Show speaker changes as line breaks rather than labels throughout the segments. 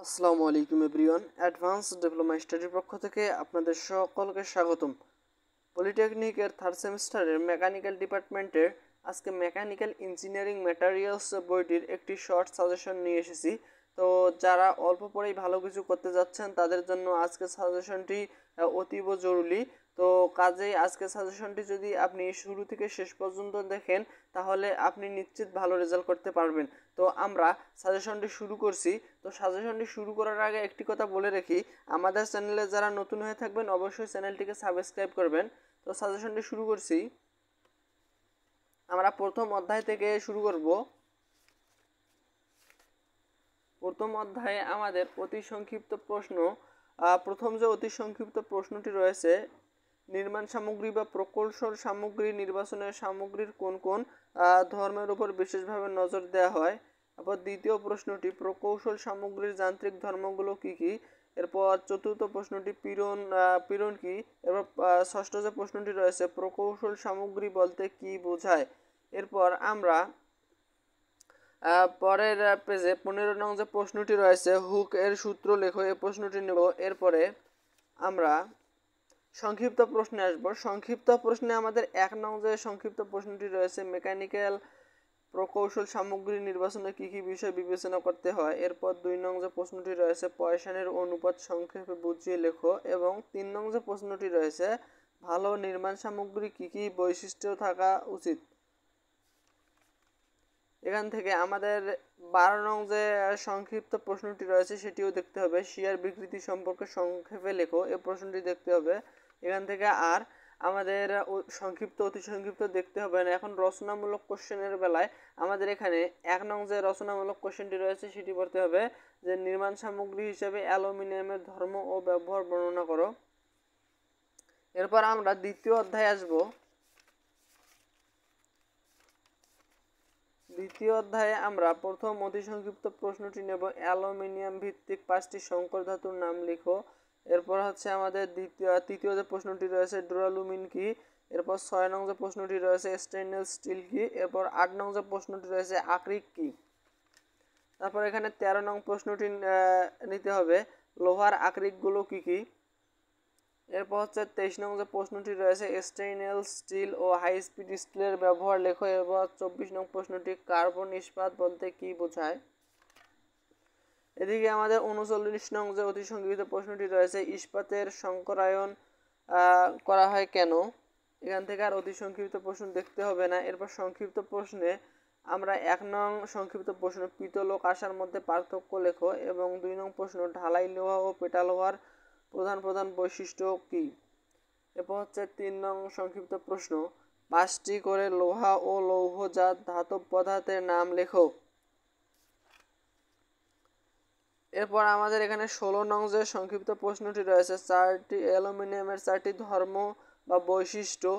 আসসালামু আলাইকুম everyone. Advance diploma স্টাডির পক্ষ থেকে আপনাদের সকলকে স্বাগতম। পলিটেকনিকের থার্ড সেমিস্টারের মেকানিক্যাল ডিপার্টমেন্টের আজকে মেকানিক্যাল ইঞ্জিনিয়ারিং ম্যাটেরিয়ালস বইটির একটি শর্ট সাজেশন নিয়ে এসেছি। তো যারা অল্প পরেই ভালো কিছু করতে যাচ্ছেন তাদের জন্য আজকের সাজেশনটি অতীব জরুরি। তো কাজেই আজকের সাজেশনটি যদি আপনি শুরু থেকে শেষ পর্যন্ত দেখেন তাহলে আপনি নিশ্চিত ভালো রেজাল্ট করতে পারবেন। তো আমরা সাজেশনটি শুরু করছি। তো সাজেশনটি শুরু করার আগে একটি কথা বলে রাখি, আমাদের চ্যানেলে যারা নতুন হয়ে থাকবেন অবশ্যই চ্যানেলটিকে সাবস্ক্রাইব করবেন। তো সাজেশনটি শুরু করছি। আমরা প্রথম অধ্যায় থেকে শুরু করব। প্রথম অধ্যায়ে আমাদের অতি সংক্ষিপ্ত প্রশ্ন। প্রথম যে অতি সংক্ষিপ্ত প্রশ্নটি রয়েছে, নির্মাণ সামগ্রী বা প্রকৌশল সামগ্রী নির্বাচনের সামগ্রীর কোন কোন ধর্মের উপর বিশেষভাবে নজর দেওয়া হয়। তারপর দ্বিতীয় প্রশ্নটি প্রকৌশল সামগ্রীর যান্ত্রিক ধর্মগুলো কি কি। এরপর চতুর্থ প্রশ্নটি পীড়ন কি। এরপর ষষ্ঠ যে প্রশ্নটি রয়েছে প্রকৌশল সামগ্রী বলতে কি বোঝায়। এরপর আমরা পরের পেজে 15 নং যে প্রশ্নটি রয়েছে হুক এর সূত্র লেখো, এই প্রশ্নটি নেব। এরপরে আমরা সংক্ষিপ্ত প্রশ্নে আসবো। সংক্ষিপ্ত প্রশ্নে আমাদের 1 নং যে সংক্ষিপ্ত প্রশ্নটি রয়েছে মেকানিক্যাল প্রকৌশল সামগ্রী নির্বাচনে কি কি বিষয় বিবেচনা করতে হয়। এরপর 2 নং যে প্রশ্নটি রয়েছে পয়সানের অনুপাত সংক্ষেপে বুঝিয়ে লেখো, এবং 3 নং যে প্রশ্নটি রয়েছে ভালো নির্মাণ সামগ্রী কি কি বৈশিষ্ট্য থাকা উচিত। এখান থেকে আমাদের 12 নং যে সংক্ষিপ্ত প্রশ্নটি রয়েছে সেটিও দেখতে হবে। শেয়ার বিকৃতি সম্পর্কে সংক্ষেপে লেখো, এই প্রশ্নটি দেখতে হবে। এখান থেকে আর আমাদের সংক্ষিপ্ত অতি সংক্ষিপ্ত দেখতে হবে না। এখন রচনামূলক কোশ্চেনের বেলায় আমাদের এখানে 1 নং যে রচনামূলক কোশ্চেনটি রয়েছে সেটি পড়তে হবে যে নির্মাণ সামগ্রী হিসেবে অ্যালুমিনিয়ামের ধর্ম ও ব্যবহার বর্ণনা করো। এরপর আমরা দ্বিতীয় অধ্যায়ে আসব। দ্বিতীয় অধ্যায়ে আমরা প্রথম অতি সংক্ষিপ্ত প্রশ্নটি নেব, অ্যালুমিনিয়াম ভিত্তিক 5টি সংকর ধাতুর নাম লিখো। এরপর হচ্ছে আমাদের তৃতীয় যে প্রশ্নটি রয়েছে ডুরালুমিন কি। এরপর 6 নং যে প্রশ্নটি রয়েছে স্টেইনলেস স্টিল কি। এরপর 8 নং যে প্রশ্নটি রয়েছে আকরিক কি। তারপর এখানে 13 নং প্রশ্নটি নিতে হবে লোহার আকরিকগুলো কি কি। এরপর হচ্ছে 23 নং যে প্রশ্নটি রয়েছে স্টেইনলেস স্টিল ও হাই স্পিড স্টিলের ব্যবহার লেখো। এরপর 24 নং প্রশ্নটি কার্বন ইস্পাত বলতে কি বোঝায়। এদিকে আমাদের 39 নং যে অতি সংক্ষিপ্ত প্রশ্নটি রয়েছে ইস্পাতের সংকরায়ন করা হয় কেন। এখান থেকে আর অতি সংক্ষিপ্ত প্রশ্ন দেখতে হবে না। এরপর সংক্ষিপ্ত প্রশ্নে আমরা 1 নং সংক্ষিপ্ত প্রশ্ন পিতল ও কাঁসার মধ্যে পার্থক্য লেখো, এবং 2 নং প্রশ্ন ঢালাই লোহা ও পেটা লোহার প্রধান প্রধান বৈশিষ্ট্য কি। এরপর হচ্ছে 3 নং সংক্ষিপ্ত প্রশ্ন 5টি করে লোহা ও লৌহজাত ধাতব পদার্থের নাম লেখো। এরপর আমাদের এখানে 16 নং যে সংক্ষিপ্ত প্রশ্নটি রয়েছে অ্যালুমিনিয়ামের 4টি ধর্ম বা বৈশিষ্ট্য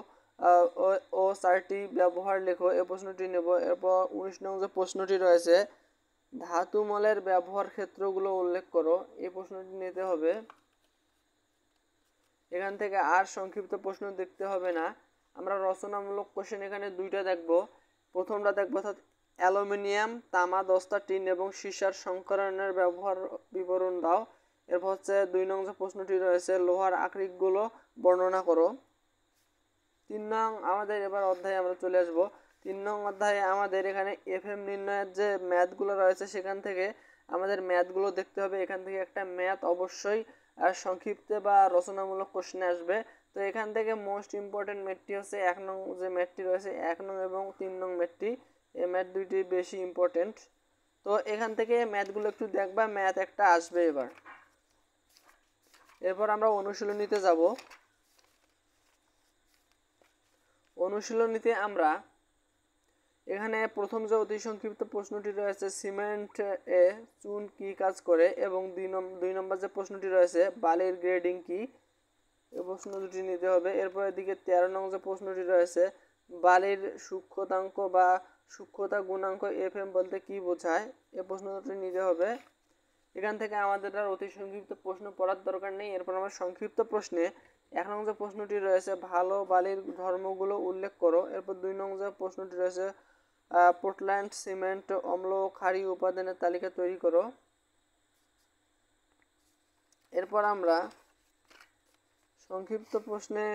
ও 4টি ব্যবহার লেখো, এই প্রশ্নটি নেব। এরপর 19 নং যে প্রশ্নটি রয়েছে ধাতু মলের ব্যবহার ক্ষেত্রগুলো উল্লেখ করো, এই প্রশ্নটি নিতে হবে। এখান থেকে আর সংক্ষিপ্ত প্রশ্ন দেখতে হবে না। আমরা রচনামূলক কোশ্চেন এখানে 2টা দেখব। প্রথমটা দেখব অর্থাৎ অ্যালুমিনিয়াম, তামা, দস্তা, টিন এবং সীসার সংকরণের ব্যবহার বিবরণ দাও। এরপর হচ্ছে 2 নং যে প্রশ্নটি রয়েছে লোহার আকরিকগুলো বর্ণনা করো। 3 নং আমাদের এবার অধ্যায়ে আমরা চলে আসব। 3 নং অধ্যায়ে আমাদের এখানে এফএম নির্ণয়ের যে ম্যাথগুলো রয়েছে সেখান থেকে আমাদের ম্যাথগুলো দেখতে হবে। এখান থেকে একটা ম্যাথ অবশ্যই সংক্ষিপ্তে বা রচনামূলক কোশ্চেনে আসবে। তো এখান থেকে মোস্ট ইম্পর্টেন্ট ম্যাথটি হচ্ছে 1 নং যে ম্যাথটি রয়েছে 1 নং এবং 3 নং ম্যাথটি, এই ম্যাথ দুইটি বেশি ইম্পর্টেন্ট। তো এখান থেকে ম্যাথগুলো একটু দেখবা, ম্যাথ একটা আসবে এবার। এরপর আমরা অনুশীলনীতে যাব। অনুশীলনীতে আমরা এখানে প্রথম যে অতি সংক্ষিপ্ত প্রশ্নটি রয়েছে সিমেন্ট এ চুন কি কাজ করে, এবং 2 নম্বর যে প্রশ্নটি রয়েছে বালির গ্রেডিং কি, এই প্রশ্ন দুটি নিতে হবে। এরপর এদিকে 13 নং যে প্রশ্নটি রয়েছে বালির সূক্ষ্মতাঙ্ক বা সূক্ষ্মতা গুণাঙ্ক এফএম বলতে কি বোঝায়, এই প্রশ্ন দুটি নিতে হবে। এখান থেকে আমাদের আর অতি সংক্ষিপ্ত প্রশ্ন পড়ার দরকার নেই। এরপর আমরা সংক্ষিপ্ত প্রশ্নে 1 নং যে প্রশ্নটি রয়েছে ভালো বালির ধর্মগুলো উল্লেখ করো। এরপর 2 নং যে প্রশ্নটি রয়েছে পোর্টল্যান্ড সিমেন্ট অম্ল ক্ষারীয় উপাদানের তালিকা তৈরি করো। এরপর আমরা সংক্ষিপ্ত প্রশ্নে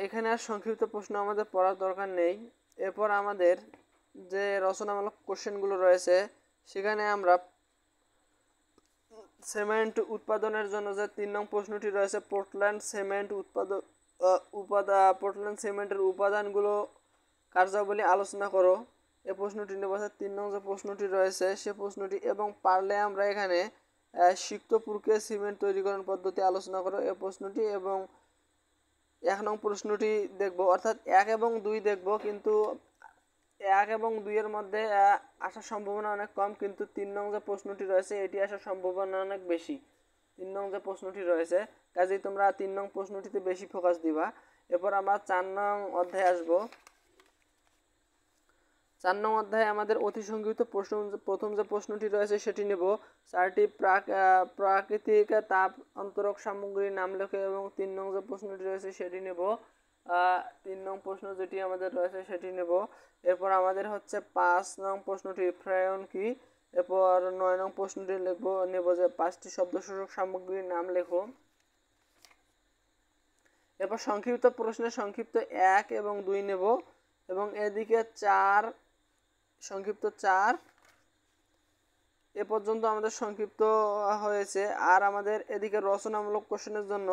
এখানে আর সংক্ষিপ্ত প্রশ্ন আমাদের পড়ার দরকার নেই। এরপর আমাদের যে রচনামূলক কোশ্চেনগুলো রয়েছে সেখানে আমরা সিমেন্ট উৎপাদনের জন্য যে 3 নং প্রশ্নটি রয়েছে, পোর্টল্যান্ড সিমেন্টের উপাদানগুলো কার্যাবলী আলোচনা করো, এই প্রশ্নটি নেব। 3 নং যে প্রশ্নটি রয়েছে সে প্রশ্নটি, এবং পারলে আমরা এখানে সিক্ত প্রক্রিয়ায় সিমেন্ট তৈরিকরণ পদ্ধতি আলোচনা করো, এই প্রশ্নটি। এবং 1 নং প্রশ্নটি দেখব, অর্থাৎ 1 এবং 2 দেখব, কিন্তু 1 এবং 2 এর মধ্যে আসার সম্ভাবনা অনেক কম, কিন্তু 3 নং যে প্রশ্নটি রয়েছে এটি আসার সম্ভাবনা অনেক বেশি। 3 নং যে প্রশ্নটি রয়েছে, কাজেই তোমরা 3 নং প্রশ্নটিতে বেশি ফোকাস দিবা। এরপর আমরা 4 নং অধ্যায়ে আসব। 4 নং অধ্যায়ে আমাদের অতি সংক্ষিপ্ত প্রশ্ন, প্রথম যে প্রশ্নটি রয়েছে সেটি নেব, 4টি প্রাকৃতিক তাপ অন্তরক সামগ্রীর নাম লেখো, এবং 3 নং যে প্রশ্নটি রয়েছে সেটি নেব। 3 নং প্রশ্ন যেটি আমাদের রয়েছে সেটি নেব। এরপর আমাদের হচ্ছে 5 নং প্রশ্নটি ফ্রায়ন কি। এরপর 9 নং প্রশ্নটি নেব যে 5টি শব্দসূচক সামগ্রীর নাম লেখো। এরপর সংক্ষিপ্ত প্রশ্নে সংক্ষিপ্ত 1 এবং 2 নেব, এবং এদিকে 4 সংক্ষিপ্ত 4 এ পর্যন্ত আমাদের সংক্ষিপ্ত হয়েছে। আর আমাদের এদিকে রচনামূলক কোশ্চেনের জন্য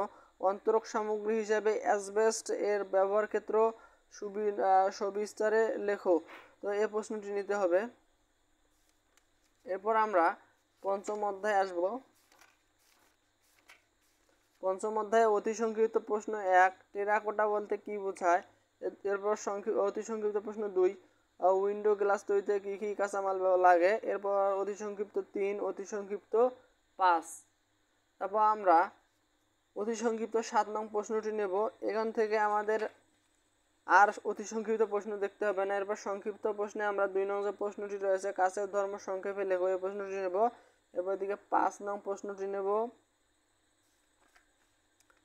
অন্তরক সামগ্রী হিসেবে অ্যাসবেস্ট এর ব্যবহার ক্ষেত্র সবিস্তারে লেখো, তো এই প্রশ্নটি নিতে হবে। এরপর আমরা পঞ্চম অধ্যায়ে আসব। পঞ্চম অধ্যায়ে অতি সংক্ষিপ্ত প্রশ্ন 1, টেরাকোটা বলতে কি বোঝায়। এরপর অতি সংক্ষিপ্ত প্রশ্ন 2, উইন্ডো গ্লাস তৈরিতে কী কী কাঁচামাল লাগে। এরপর অতি সংক্ষিপ্ত 3, অতি সংক্ষিপ্ত 5। তারপর আমরা অতি সংক্ষিপ্ত 7 নং প্রশ্নটি নেব। এখান থেকে আমাদের আর অতি সংক্ষিপ্ত প্রশ্ন দেখতে হবে না। এরপর সংক্ষিপ্ত প্রশ্নে আমরা 2 নং যে প্রশ্নটি রয়েছে, কাছের ধর্ম সংক্ষেপে লেখো, এই প্রশ্নটি নেব। এরপর এদিকে 5 নং প্রশ্নটি নেব।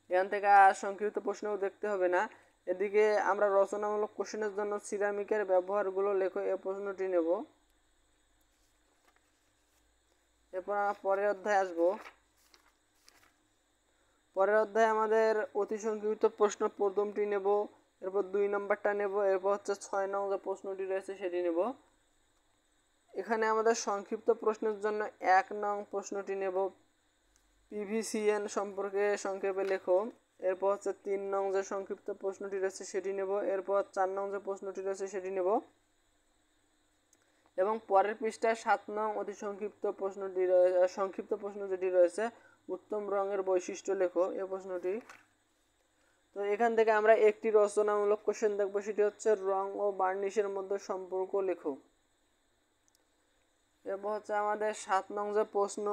এখান থেকে আর সংক্ষিপ্ত প্রশ্নও দেখতে হবে না। এদিকে আমরা রচনামূলক কোশ্চেনের জন্য সিরামিকের ব্যবহারগুলো লেখো, এই প্রশ্নটি নেব। এরপর আমরা পরের অধ্যায়ে আসব। পরের অধ্যায়ে আমাদের অতি সংক্ষিপ্ত প্রশ্ন প্রথমটি নেব, এরপর 2 নম্বরটা নেব, এরপর হচ্ছে 6 নং যে প্রশ্নটি রয়েছে সেটি নেব। এখানে আমাদের সংক্ষিপ্ত প্রশ্নের জন্য 1 নং প্রশ্নটি নেব, পিভিসিএন সম্পর্কে সংক্ষেপে লেখো। এরপর হচ্ছে 3 নং যে সংক্ষিপ্ত প্রশ্নটি রয়েছে সেটি নেব। এরপর 4 নং যে প্রশ্নটি রয়েছে সেটি নেব, এবং পরের পৃষ্ঠায় 7 নং অতি সংক্ষিপ্ত প্রশ্ন যেটি রয়েছে, উত্তম রঙের বৈশিষ্ট্য লেখো, এই প্রশ্নটি। তো এখান থেকে আমরা একটি রচনামূলক কোশ্চেন দেখব, সেটি হচ্ছে রং ও বার্নিশের মধ্যে সম্পর্ক লেখো। এরপর হচ্ছে আমাদের 7 নং যে প্রশ্ন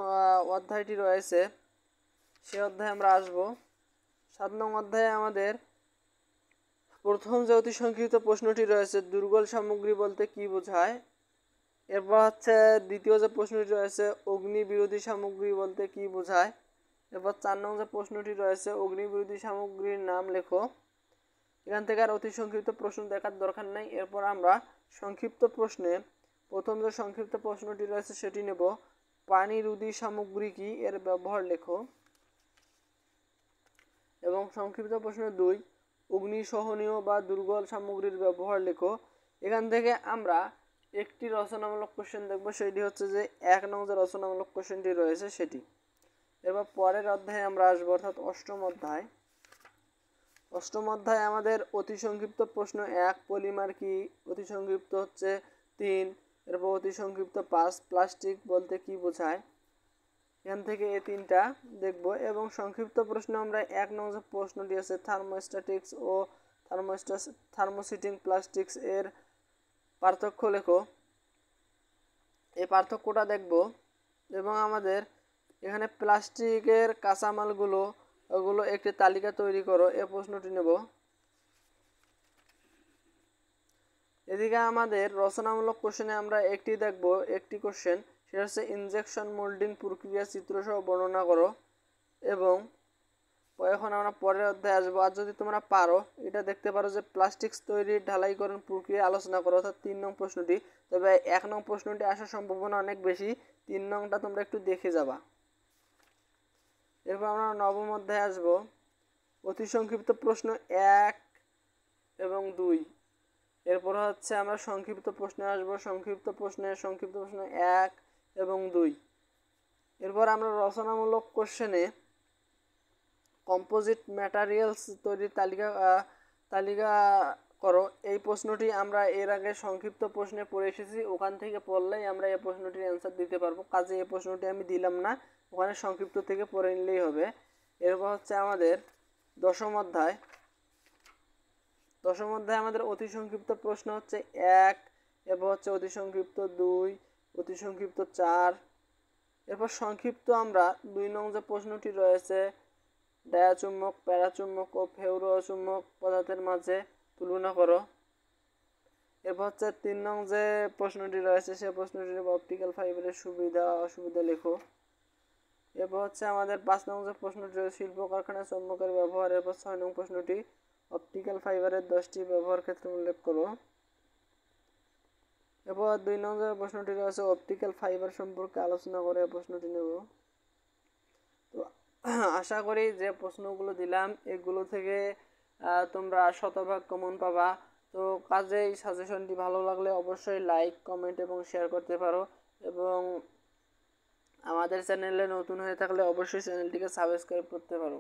অধ্যায়টি রয়েছে সে অধ্যায়ে আমরা আসব। 7 নং অধ্যায়ে আমাদের প্রথম যে অতি সংক্ষিপ্ত প্রশ্নটি রয়েছে, দুর্বল সামগ্রী বলতে কি বোঝায়। এরপর হচ্ছে দ্বিতীয় যে প্রশ্নটি রয়েছে, অগ্নি বিরোধী সামগ্রী বলতে কি বোঝায়। এরপর 4 নং যে প্রশ্নটি রয়েছে, অগ্নি বিরোধী সামগ্রীর নাম লেখো। এখান থেকে আর অতি সংক্ষিপ্ত প্রশ্ন দেখার দরকার নেই। এরপর আমরা সংক্ষিপ্ত প্রশ্নে প্রথম যে সংক্ষিপ্ত প্রশ্নটি রয়েছে সেটি নেব, পানিরোধী সামগ্রী কি, এর ব্যবহার লেখো। এবং সংক্ষিপ্ত প্রশ্ন 2, অগ্নিসহনীয় বা দুর্বল সামগ্রীর ব্যবহার লেখো। এখান থেকে আমরা একটি রচনামূলক কোশ্চেন দেখব, সেটি হচ্ছে যে 1 নং যে রচনামূলক কোশ্চেনটি রয়েছে সেটি। এরপর পরের অধ্যায়ে আমরা আসবো, অর্থাৎ অষ্টম অধ্যায়। অষ্টম অধ্যায়ে আমাদের অতি সংক্ষিপ্ত প্রশ্ন 1, পলিমার কি, অতি সংক্ষিপ্ত হচ্ছে 3, এরপর অতি সংক্ষিপ্ত 5, প্লাস্টিক বলতে কি বোঝায়। এখান থেকে এই 3টা দেখব। এবং সংক্ষিপ্ত প্রশ্ন আমরা 1 নং যে প্রশ্নটি আছে, থার্মোস্ট্যাটিক্স ও থার্মোসিটিং প্লাস্টিক্স এর পার্থক্য লেখো, এই পার্থক্যটা দেখব। এবং আমাদের এখানে প্লাস্টিকের কাঁচামালগুলো ওগুলো একটি তালিকা তৈরি করো, এই প্রশ্নটি নেব। এদিকে আমাদের রচনামূলক কোশ্চেনে আমরা একটি দেখব, একটি কোশ্চেন, সেটা হচ্ছে ইনজেকশন মোল্ডিং প্রক্রিয়া চিত্রসহ বর্ণনা করো। এবং এখন আমরা পরের অধ্যায়ে আসবো। আর যদি তোমরা পারো এটা দেখতে পারো যে প্লাস্টিক্স তৈরির ঢালাইকরণ প্রক্রিয়া আলোচনা করো, অর্থাৎ 3 নং প্রশ্নটি। তবে 1 নং প্রশ্নটি আসার সম্ভাবনা অনেক বেশি, 3 নংটা তোমরা একটু দেখে যাবা। এরপর আমরা নবম অধ্যায়ে আসব। অতি সংক্ষিপ্ত প্রশ্ন 1 এবং 2। এরপর হচ্ছে আমরা সংক্ষিপ্ত প্রশ্নে আসব। সংক্ষিপ্ত প্রশ্ন 1 এবং 2। এরপর আমরা রচনামূলক কোশ্চেনে কম্পোজিট ম্যাটেরিয়ালস তৈরির তালিকা করো। এই প্রশ্নটি আমরা এর আগে সংক্ষিপ্ত প্রশ্নে পড়ে এসেছি, ওখান থেকে পড়লেই আমরা এই প্রশ্নটির অ্যান্সার দিতে পারবো। কাজে এই প্রশ্নটি আমি দিলাম না, ওখানে সংক্ষিপ্ত থেকে পড়ে নিলেই হবে। এরপর হচ্ছে আমাদের দশম অধ্যায় আমাদের অতি সংক্ষিপ্ত প্রশ্ন হচ্ছে 1, এরপর হচ্ছে অতি সংক্ষিপ্ত 2, অতি সংক্ষিপ্ত 4। এরপর সংক্ষিপ্ত আমরা 2 নং যে প্রশ্নটি রয়েছে, ডায়াচুম্বক, প্যারাচুম্বক ও ফেরোচুম্বক পদার্থের মাঝে তুলনা করো। এরপর হচ্ছে 3 নং যে প্রশ্নটি রয়েছে, সে প্রশ্নটি অপটিক্যাল ফাইবারের সুবিধা অসুবিধা লেখো। এরপর হচ্ছে আমাদের 5 নং যে প্রশ্নটি রয়েছে, শিল্প কারখানায় চুম্বকের ব্যবহার। এরপর 6 নং প্রশ্নটি অপটিক্যাল ফাইবারের 10টি ব্যবহার ক্ষেত্র উল্লেখ করো। এরপর 2 নং যে প্রশ্নটি রয়েছে, অপটিক্যাল ফাইবার সম্পর্কে আলোচনা করে প্রশ্নটি নেব। তো আশা করি যে প্রশ্নগুলো দিলাম এগুলো থেকে তোমরা শতভাগ কমন পাবা। তো কাজেই সাজেশনটি ভালো লাগলে অবশ্যই লাইক, কমেন্ট এবং শেয়ার করতে পারো, এবং আমাদের চ্যানেলে নতুন হয়ে থাকলে অবশ্যই চ্যানেলটিকে সাবস্ক্রাইব করতে পারো।